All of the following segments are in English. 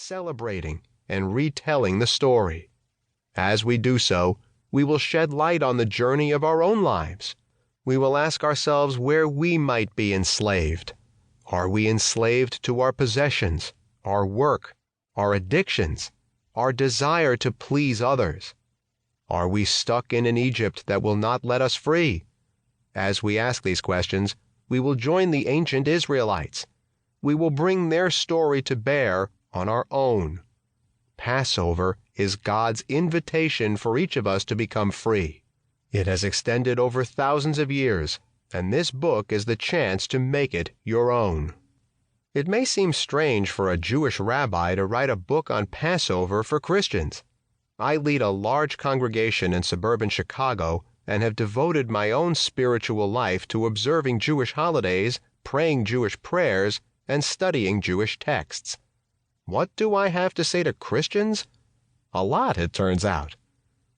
celebrating, and retelling the story. As we do so, we will shed light on the journey of our own lives. We will ask ourselves where we might be enslaved. Are we enslaved to our possessions, our work, our addictions, our desire to please others? Are we stuck in an Egypt that will not let us free? As we ask these questions, we will join the ancient Israelites. We will bring their story to bear on our own. Passover is God's invitation for each of us to become free. It has extended over thousands of years, and this book is the chance to make it your own. It may seem strange for a Jewish rabbi to write a book on Passover for Christians. I lead a large congregation in suburban Chicago and have devoted my own spiritual life to observing Jewish holidays, praying Jewish prayers, and studying Jewish texts. What do I have to say to Christians? A lot, it turns out.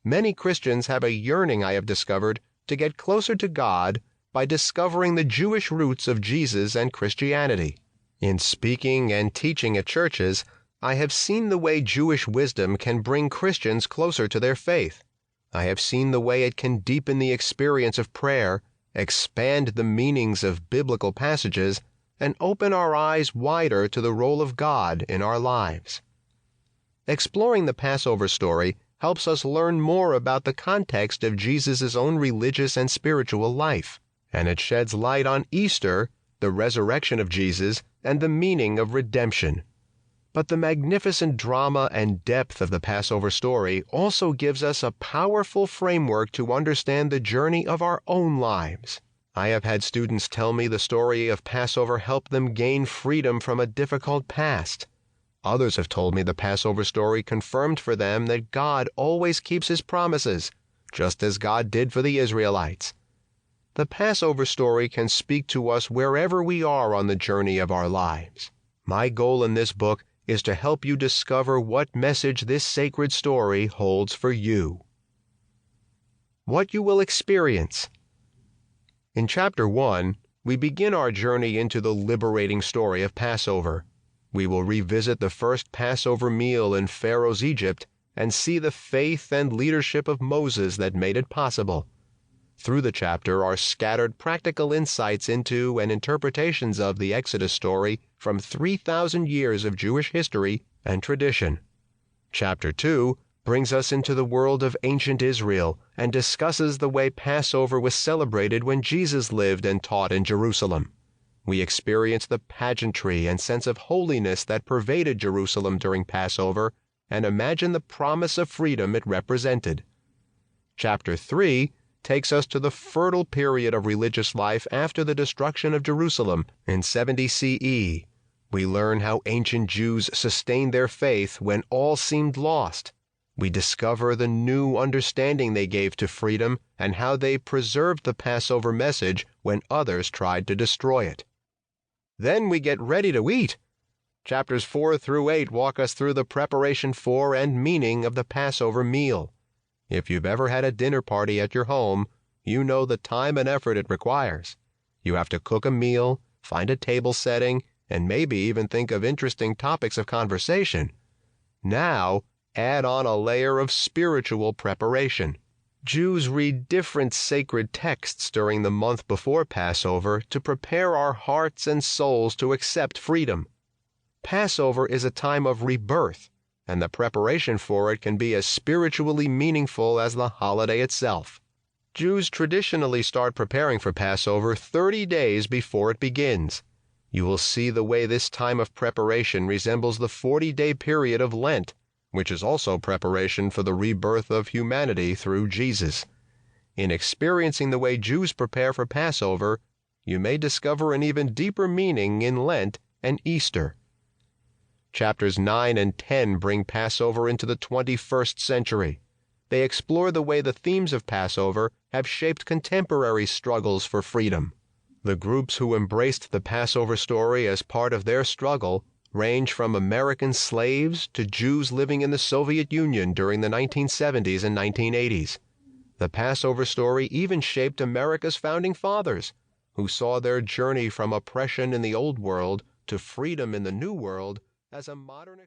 Many Christians have a yearning, I have discovered, to get closer to God by discovering the Jewish roots of Jesus and Christianity. In speaking and teaching at churches, I have seen the way Jewish wisdom can bring Christians closer to their faith. I have seen the way it can deepen the experience of prayer, expand the meanings of biblical passages, and open our eyes wider to the role of God in our lives. Exploring the Passover story helps us learn more about the context of Jesus' own religious and spiritual life, and it sheds light on Easter, the resurrection of Jesus, and the meaning of redemption. But the magnificent drama and depth of the Passover story also gives us a powerful framework to understand the journey of our own lives. I have had students tell me the story of Passover helped them gain freedom from a difficult past. Others have told me the Passover story confirmed for them that God always keeps His promises, just as God did for the Israelites. The Passover story can speak to us wherever we are on the journey of our lives. My goal in this book is to help you discover what message this sacred story holds for you. What you will experience. In Chapter 1, we begin our journey into the liberating story of Passover. We will revisit the first Passover meal in Pharaoh's Egypt and see the faith and leadership of Moses that made it possible. Through the chapter are scattered practical insights into and interpretations of the Exodus story from 3,000 years of Jewish history and tradition. Chapter 2 brings us into the world of ancient Israel and discusses the way Passover was celebrated when Jesus lived and taught in Jerusalem. We experience the pageantry and sense of holiness that pervaded Jerusalem during Passover and imagine the promise of freedom it represented. Chapter 3 takes us to the fertile period of religious life after the destruction of Jerusalem in 70 CE. We learn how ancient Jews sustained their faith when all seemed lost. We discover the new understanding they gave to freedom and how they preserved the Passover message when others tried to destroy it. Then we get ready to eat. Chapters 4 through 8 walk us through the preparation for and meaning of the Passover meal. If you've ever had a dinner party at your home, you know the time and effort it requires. You have to cook a meal, find a table setting, and maybe even think of interesting topics of conversation. Now, add on a layer of spiritual preparation. Jews read different sacred texts during the month before Passover to prepare our hearts and souls to accept freedom. Passover is a time of rebirth, and the preparation for it can be as spiritually meaningful as the holiday itself. Jews traditionally start preparing for Passover 30 days before it begins. You will see the way this time of preparation resembles the 40-day period of Lent, which is also preparation for the rebirth of humanity through Jesus. In experiencing the way Jews prepare for Passover, you may discover an even deeper meaning in Lent and Easter. Chapters 9 and 10 bring Passover into the 21st century. They explore the way the themes of Passover have shaped contemporary struggles for freedom. The groups who embraced the Passover story as part of their struggle range from American slaves to Jews living in the Soviet Union during the 1970s and 1980s. The Passover story even shaped America's founding fathers, who saw their journey from oppression in the Old World to freedom in the New World as a modern